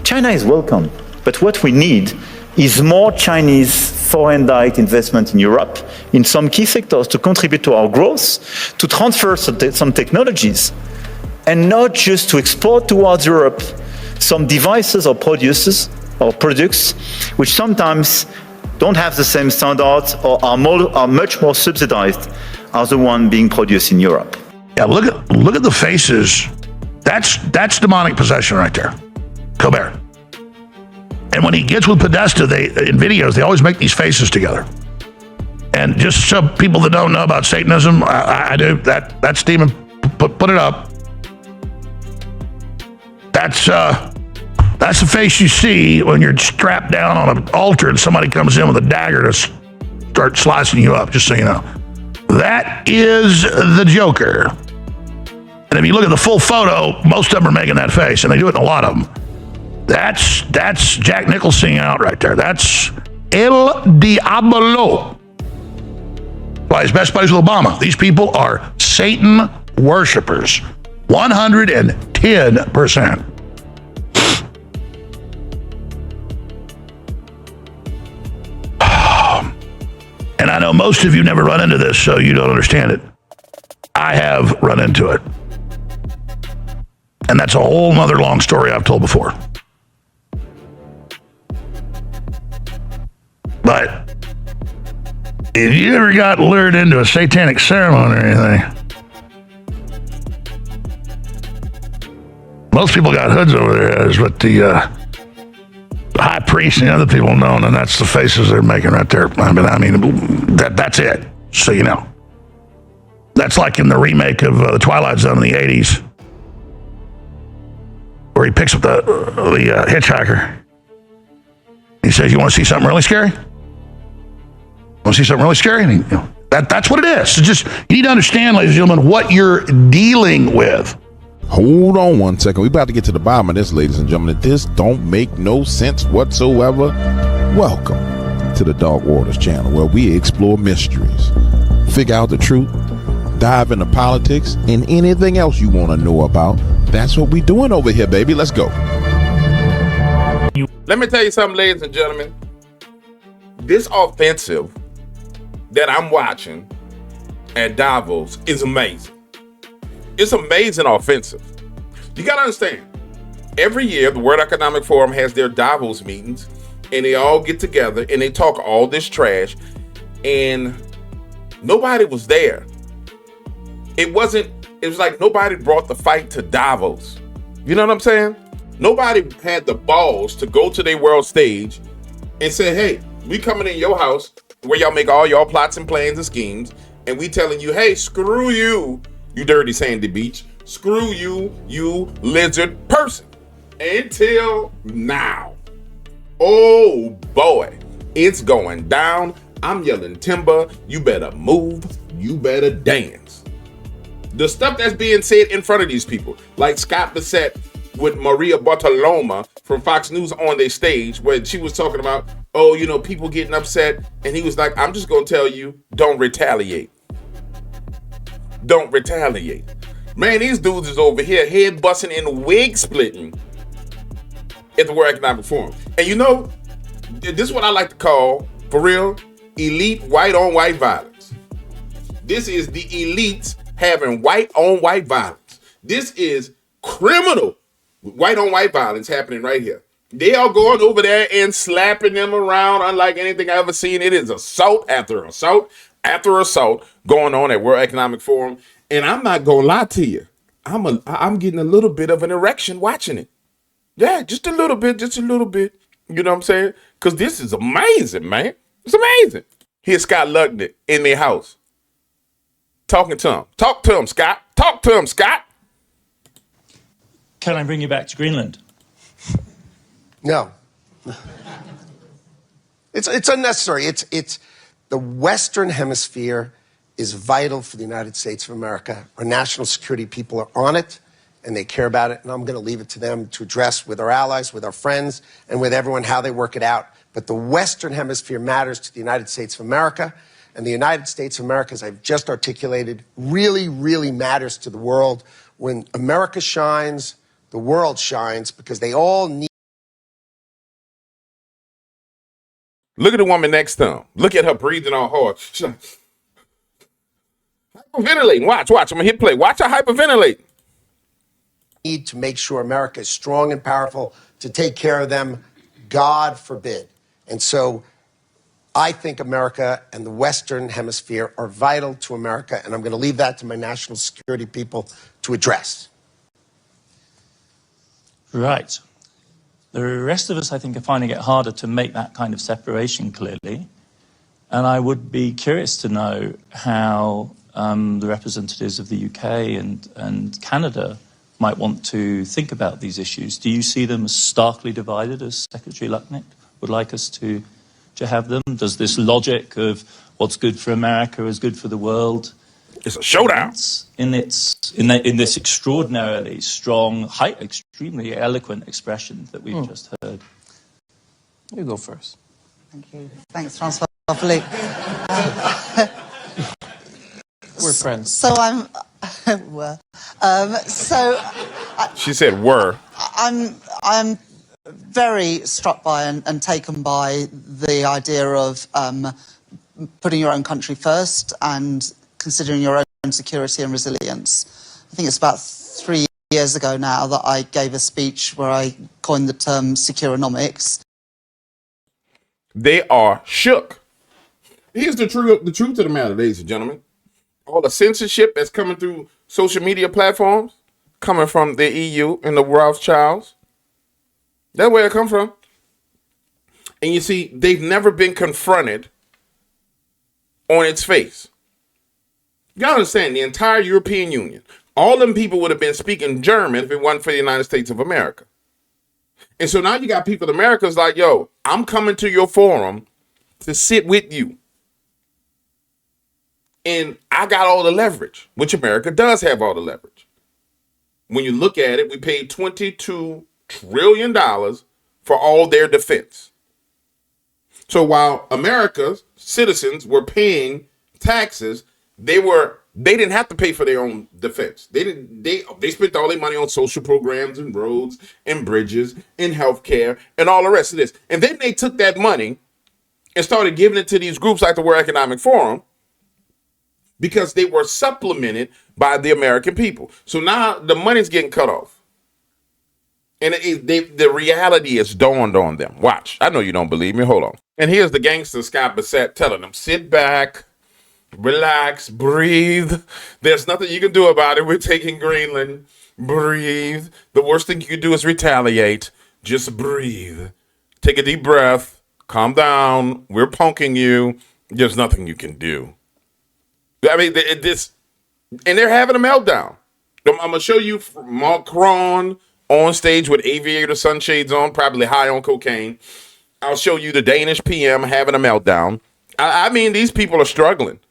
China is welcome, but what we need is more Chinese foreign direct investment in Europe in some key sectors to contribute to our growth, to transfer some technologies, and not just to export towards Europe some devices or products which sometimes don't have the same standards or are much more subsidized as the one being produced in Europe. Yeah, look at the faces. That's demonic possession right there. Colbert. And when he gets with Podesta, in videos, they always make these faces together. And just so people that don't know about Satanism, I do, that's demon, put it up. That's the face you see when you're strapped down on an altar and somebody comes in with a dagger to start slicing you up, just so you know. That is the Joker. And if you look at the full photo, most of them are making that face, and they do it in a lot of them. That's Jack Nicholson out right there. That's El Diablo. Why he's best buddies with Obama. These people are Satan worshipers. 110%. And I know most of you never run into this, so you don't understand it. I have run into it. And that's a whole nother long story I've told before. But if you ever got lured into a satanic ceremony or anything, most people got hoods over their heads, but the high priest and the other people don't, and that's the faces they're making right there. I mean, that's it, so you know. That's like in the remake of The Twilight Zone in the 80s, where he picks up the hitchhiker. He says, "You want to see something really scary? Want to see something really scary?" And that's what it is. So just, you need to understand, ladies and gentlemen, what you're dealing with. Hold on one second. We're about to get to the bottom of this, ladies and gentlemen. This don't make no sense whatsoever. Welcome to the Dark Waters channel, where we explore mysteries, figure out the truth, dive into politics, and anything else you want to know about. That's what we're doing over here, baby. Let's go. Let me tell you something, ladies and gentlemen. This offensive that I'm watching at Davos is amazing. It's amazing offensive. You got to understand, every year the World Economic Forum has their Davos meetings, and they all get together and they talk all this trash, and nobody was there. It was like nobody brought the fight to Davos. You know what I'm saying? Nobody had the balls to go to their world stage and say, "Hey, we coming in your house where y'all make all y'all plots and plans and schemes, and we telling you, hey, screw you, you dirty sandy beach. Screw you, you lizard person." Until now. Oh boy, it's going down. I'm yelling timber. You better move. You better dance. The stuff that's being said in front of these people, like Scott Bissett with Maria Bartoloma from Fox News on their stage, where she was talking about, oh, you know, people getting upset. And he was like, I'm just going to tell you, don't retaliate. Don't retaliate. Man, these dudes is over here head busting and wig splitting at the World Economic Forum. And you know, this is what I like to call, for real, elite white on white violence. This is the elites having white on white violence. This is criminal white on white violence happening right here. They are going over there and slapping them around unlike anything I've ever seen. It is assault after assault after assault going on at World Economic Forum. And I'm not gonna lie to you, I'm getting a little bit of an erection watching it. Yeah, just a little bit. You know what I'm saying? Because this is amazing, man. It's amazing. Here's Scott Lugnet in their house talking to him. Talk to him, Scott. Talk to him, Scott. Can I bring you back to Greenland? No. It's unnecessary. It's the Western Hemisphere is vital for the United States of America. Our national security people are on it, and they care about it, and I'm going to leave it to them to address with our allies, with our friends, and with everyone how they work it out. But the Western Hemisphere matters to the United States of America, and the United States of America, as I've just articulated, really, really matters to the world. When America shines, the world shines, because they all need Look at the woman next to him. Look at her breathing all hard. She's like, hyperventilating. Watch. I'm going to hit play. Watch her hyperventilate. Need to make sure America is strong and powerful to take care of them, God forbid. And so I think America and the Western Hemisphere are vital to America, and I'm going to leave that to my national security people to address. Right. The rest of us, I think, are finding it harder to make that kind of separation clearly. And I would be curious to know how the representatives of the UK and Canada might want to think about these issues. Do you see them as starkly divided, as Secretary Lucknick would like us to have them? Does this logic of what's good for America is good for the world? It's a showdown. In this extraordinarily strong, extremely eloquent expression that we've just heard. You go first. Thank you. Thanks, Francois Philippe. We're friends. So I'm. She said were. I'm very struck by and taken by the idea of putting your own country first and considering your own security and resilience. I think it's about 3 years ago now that I gave a speech where I coined the term securonomics. They are shook. Here's the truth of the matter, ladies and gentlemen. All the censorship that's coming through social media platforms, coming from the EU and the Rothschilds. That's where it comes from. And you see, they've never been confronted on its face. You gotta understand, the entire European Union, all them people would have been speaking German if it wasn't for the United States of America. And so now you got people in America is like, yo, I'm coming to your forum to sit with you. And I got all the leverage, which America does have all the leverage. When you look at it, we paid $22 trillion for all their defense. So while America's citizens were paying taxes, they didn't have to pay for their own defense. They spent all their money on social programs and roads and bridges and healthcare and all the rest of this. And then they took that money and started giving it to these groups like the World Economic Forum because they were supplemented by the American people. So now the money's getting cut off. And the reality is dawned on them. Watch. I know you don't believe me. Hold on. And here's the gangster Scott Bassett telling them, sit back, relax, breathe. There's nothing you can do about it. We're taking Greenland. Breathe. The worst thing you can do is retaliate. Just breathe. Take a deep breath. Calm down. We're punking you. There's nothing you can do. I mean, and they're having a meltdown. I'm going to show you Macron on stage with aviator sunshades on, probably high on cocaine. I'll show you the Danish PM having a meltdown. I mean, these people are struggling.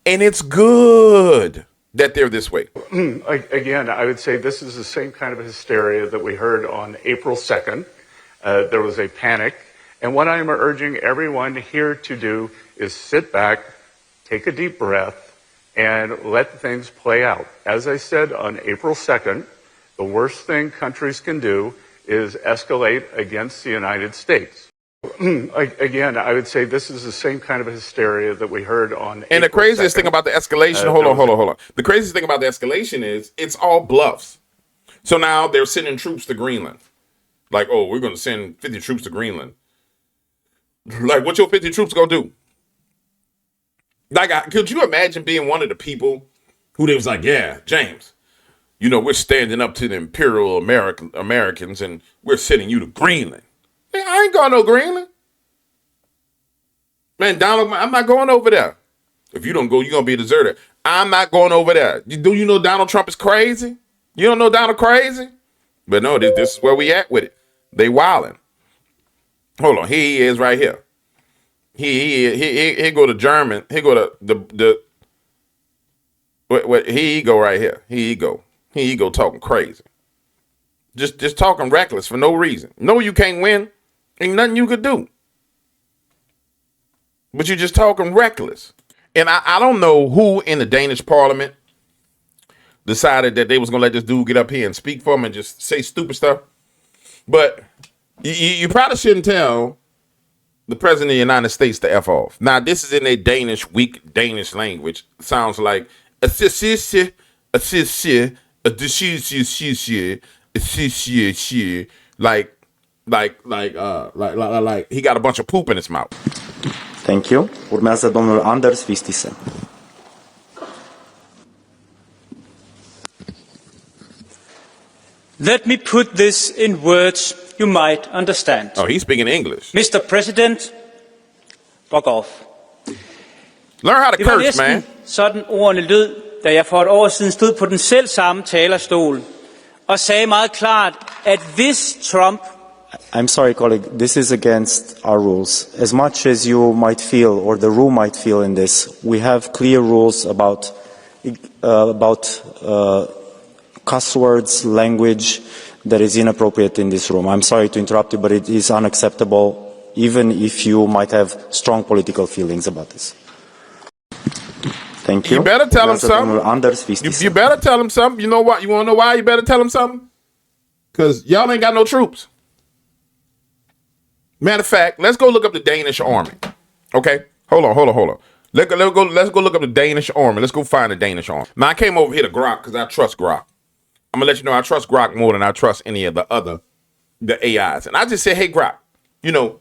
And it's good that they're this way. Again, I would say this is the same kind of hysteria that we heard on April 2nd. There was a panic. And what I'm urging everyone here to do is sit back, take a deep breath, and let things play out. As I said on April 2nd, the worst thing countries can do is escalate against the United States. Again, I would say this is the same kind of hysteria that we heard on And the craziest thing about the escalation, hold on. The craziest thing about the escalation is it's all bluffs. So now they're sending troops to Greenland. Like, oh, we're going to send 50 troops to Greenland. Like, what your 50 troops going to do? Like, could you imagine being one of the people who they was like, yeah, James, you know, we're standing up to the imperial Americans and we're sending you to Greenland. Man, I ain't going no Greenland. Man, Donald, I'm not going over there. If you don't go, you're going to be a deserter. I'm not going over there. Do you know Donald Trump is crazy? You don't know Donald crazy? But no, this is where we at with it. They wilding. Hold on, here he is right here. He go to German. He go to the here he go right here. Here he go talking crazy. Just talking reckless for no reason. No, you can't win. Ain't nothing you could do. But you're just talking reckless. And I don't know who in the Danish parliament decided that they was going to let this dude get up here and speak for him and just say stupid stuff. But you probably shouldn't tell the president of the United States to F off. Now, this is in a Danish, weak Danish language. It sounds like like he got a bunch of poop in his mouth. Thank you. Urmează domnul Anders Vistisen. Let me put this in words you might understand. Oh, he's speaking English. Mr. President, fuck off. Learn how to Det var curse, næsten man. sådan ordene lød, da jeg for et år siden stod på den selv samme talerstol og sagde meget klart, at hvis Trump... I'm sorry, colleague. This is against our rules. As much as you might feel, or the room might feel in this, we have clear rules about cuss words, language that is inappropriate in this room. I'm sorry to interrupt you, but it is unacceptable, even if you might have strong political feelings about this. Thank you. You better tell him something. Anders Vistisen. You better tell him something. You know what? You want to know why you better tell him something? Because y'all ain't got no troops. Matter of fact, let's go look up the Danish army. Okay? Hold on. Let's go look up the Danish army. Let's go find the Danish army. Now, I came over here to Grok because I trust Grok. I'm going to let you know I trust Grok more than I trust any of the AIs. And I just said, hey, Grok, you know,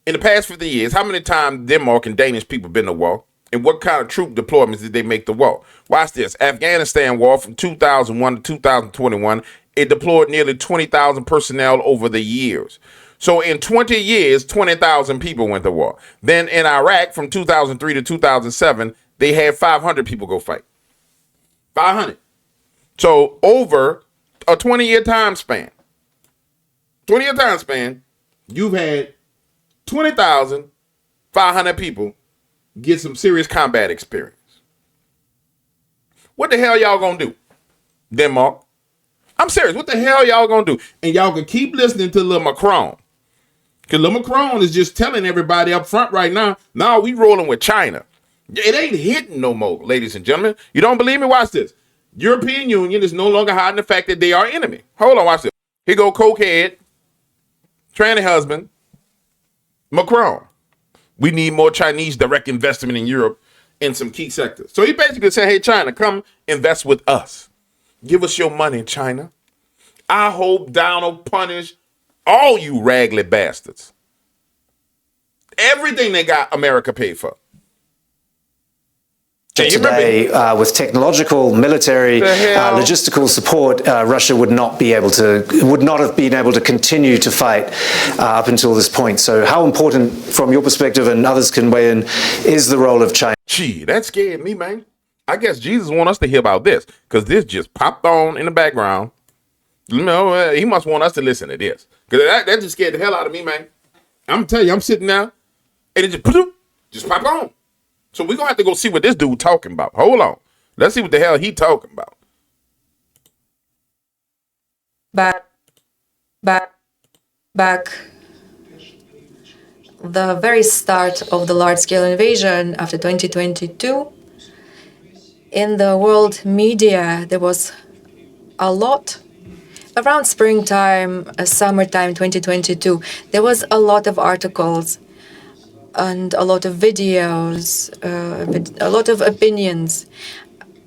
in the past 50 years, how many times Denmark and Danish people been to war? And what kind of troop deployments did they make to war? Watch this. Afghanistan war from 2001 to 2021, it deployed nearly 20,000 personnel over the years. So in 20 years, 20,000 people went to war. Then in Iraq, from 2003 to 2007, they had 500 people go fight. 500. So over a 20-year time span, you've had 20,500 people get some serious combat experience. What the hell y'all gonna do, Denmark? I'm serious. What the hell y'all gonna do? And y'all can keep listening to Lil Macron. Because Lil Macron is just telling everybody up front right now, no, we rolling with China. It ain't hitting no more, ladies and gentlemen. You don't believe me? Watch this. European Union is no longer hiding the fact that they are enemy. Hold on, watch this. Here go cokehead, tranny husband, Macron. We need more Chinese direct investment in Europe in some key sectors. So he basically said, hey, China, come invest with us. Give us your money, China. I hope Donald punish all you raggedy bastards. Everything they got America paid for. Today, with technological, military, logistical support, Russia would not have been able to continue to fight up until this point. So how important, from your perspective, and others can weigh in, is the role of China? Gee, that scared me, man. I guess Jesus want us to hear about this, because this just popped on in the background. You know, he must want us to listen to this, because that just scared the hell out of me, man. I'm telling you, I'm sitting there, and it just popped on. So we're going to have to go see what this dude talking about. Hold on. Let's see what the hell he talking about. Back the very start of the large-scale invasion after 2022, in the world media, there was a lot. Around springtime, summertime 2022, there was a lot of articles and a lot of videos, a lot of opinions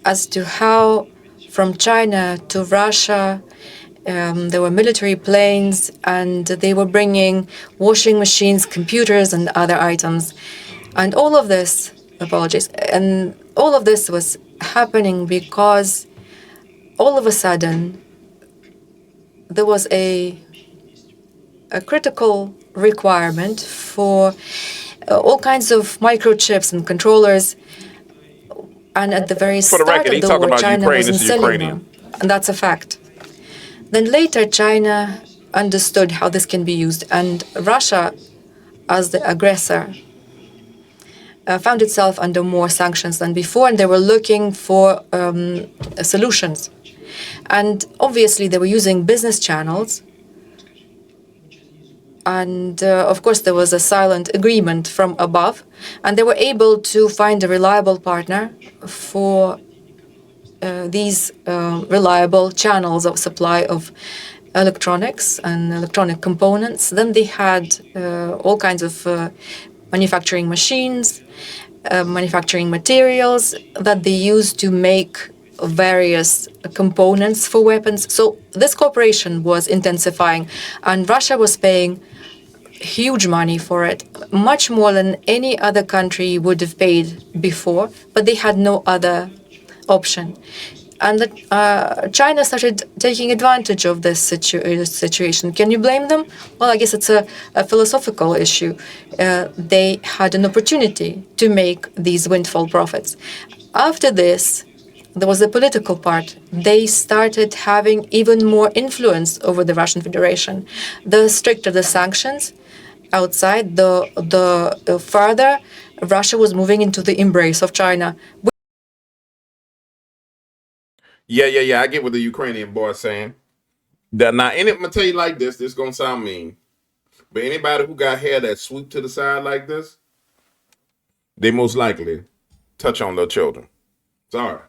as to how from China to Russia there were military planes and they were bringing washing machines, computers and other items. And all of this, and all of this was happening because all of a sudden there was a critical requirement for all kinds of microchips and controllers, and at the very start of the war, China wasn't selling them, and that's a fact. Then later, China understood how this can be used, and Russia, as the aggressor, found itself under more sanctions than before, and they were looking for solutions. And obviously, they were using business channels. And of course, there was a silent agreement from above, and they were able to find a reliable partner for these reliable channels of supply of electronics and electronic components. Then they had all kinds of manufacturing machines, manufacturing materials that they used to make various components for weapons. So this cooperation was intensifying, and Russia was paying huge money for it, much more than any other country would have paid before, but they had no other option. And China started taking advantage of this situation. Can you blame them? Well, I guess it's a philosophical issue. They had an opportunity to make these windfall profits. After this, there was a political part. They started having even more influence over the Russian Federation. The stricter the sanctions outside, the further Russia was moving into the embrace of China. Yeah. I get what the Ukrainian boy is saying. Now, I'm gonna tell you like this. This is gonna sound mean, but anybody who got hair that swoop to the side like this, they most likely touch on their children. Sorry.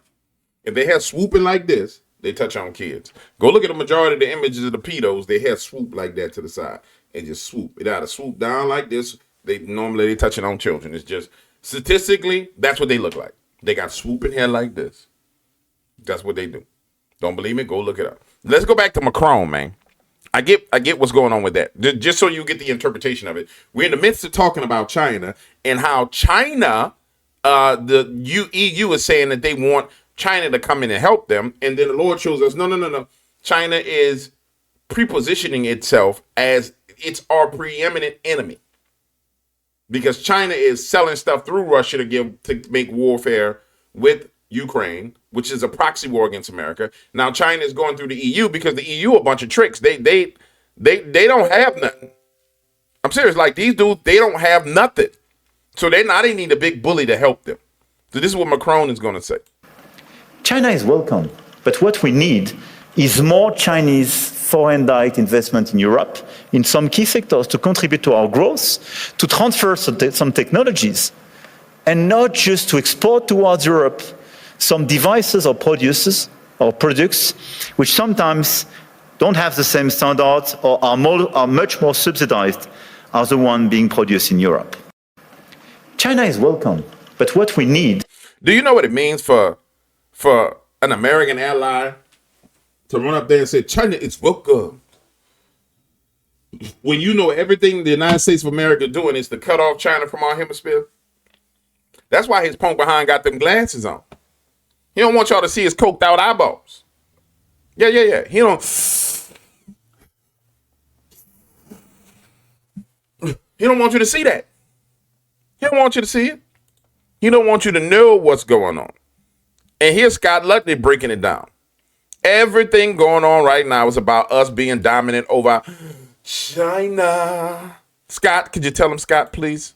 If they have swooping like this, they touch on kids. Go look at the majority of the images of the pedos. They have swoop like that to the side and just swoop. It either swoop down like this. They touching on children. It's just statistically that's what they look like. They got swooping hair like this. That's what they do. Don't believe me? Go look it up. Let's go back to Macron, man. I get what's going on with that. Just so you get the interpretation of it. We're in the midst of talking about China and how China, the EU is saying that they want China to come in and help them, and then the Lord shows us, no. China is prepositioning itself as it's our preeminent enemy because China is selling stuff through Russia to make warfare with Ukraine, which is a proxy war against America. Now China is going through the EU because the EU a bunch of tricks. They don't have nothing. I'm serious. Like these dudes, they don't have nothing, so they need a big bully to help them. So this is what Macron is going to say. China is welcome, but what we need is more Chinese foreign direct investment in Europe in some key sectors to contribute to our growth, to transfer some technologies, and not just to export towards Europe some devices or products which sometimes don't have the same standards or are much more subsidized as the one being produced in Europe. China is welcome, but what we need... Do you know what it means for an American ally to run up there and say, China is welcome? When you know everything the United States of America is doing is to cut off China from our hemisphere. That's why his punk behind got them glasses on. He don't want y'all to see his coked out eyeballs. Yeah. He don't want you to see that. He don't want you to see it. He don't want you to know what's going on. And here's Scott Lutnick breaking it down. Everything going on right now is about us being dominant over China. Scott, could you tell him, Scott, please?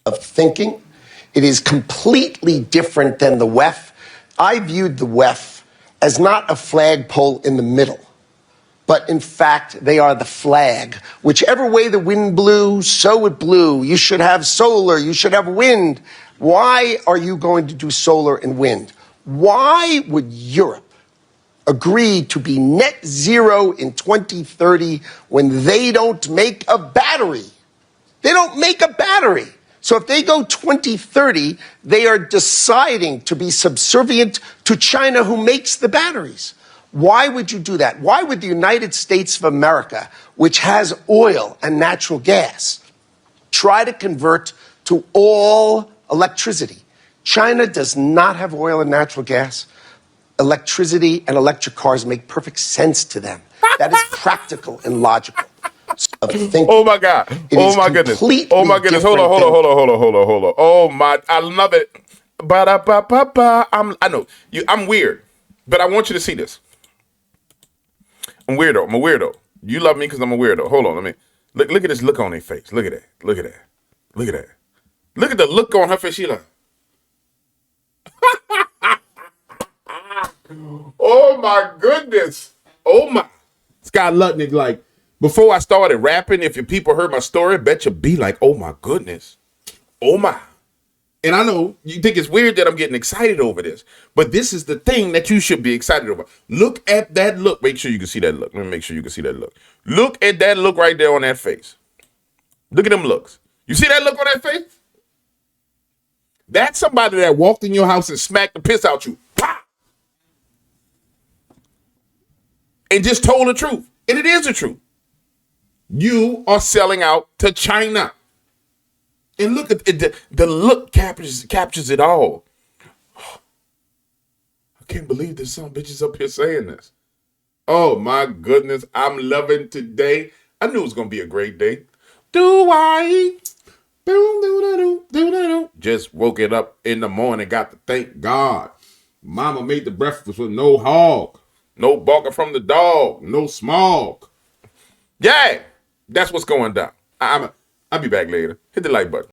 Of thinking. It is completely different than the WEF. I viewed the WEF as not a flagpole in the middle, but in fact, they are the flag. Whichever way the wind blew, so it blew. You should have solar, you should have wind. Why are you going to do solar and wind? Why would Europe agree to be net zero in 2030 when they don't make a battery? They don't make a battery. So if they go 2030, they are deciding to be subservient to China, who makes the batteries. Why would you do that? Why would the United States of America, which has oil and natural gas, try to convert to all electricity? China does not have oil and natural gas. Electricity and electric cars make perfect sense to them. That is practical and logical. Oh my God. Oh my goodness. Oh my goodness. Hold on. Oh my, I love it. I know you. I'm weird, but I want you to see this. I'm a weirdo. You love me because I'm a weirdo. Hold on. Let me look at this look on their face. Look at that. Look at the look on her face. She like, oh my goodness. Oh my. Scott Lutnick, like, before I started rapping, if your people heard my story, bet you be like, oh my goodness. Oh my. And I know you think it's weird that I'm getting excited over this, but this is the thing that you should be excited over. Look at that look. Make sure you can see that look. Let me make sure you can see that look. Look at that look right there on that face. Look at them looks. You see that look on that face? That's somebody that walked in your house and smacked the piss out you. Pop! And just told the truth. And it is the truth. You are selling out to China. And look at it, the look captures it all. I can't believe there's some bitches up here saying this. Oh my goodness, I'm loving today. I knew it was gonna be a great day. Do I? Just woke it up in the morning, got to thank God. Mama made the breakfast with no hog, no barking from the dog, no smog. Yeah, that's what's going down. I'll be back later. Hit the like button.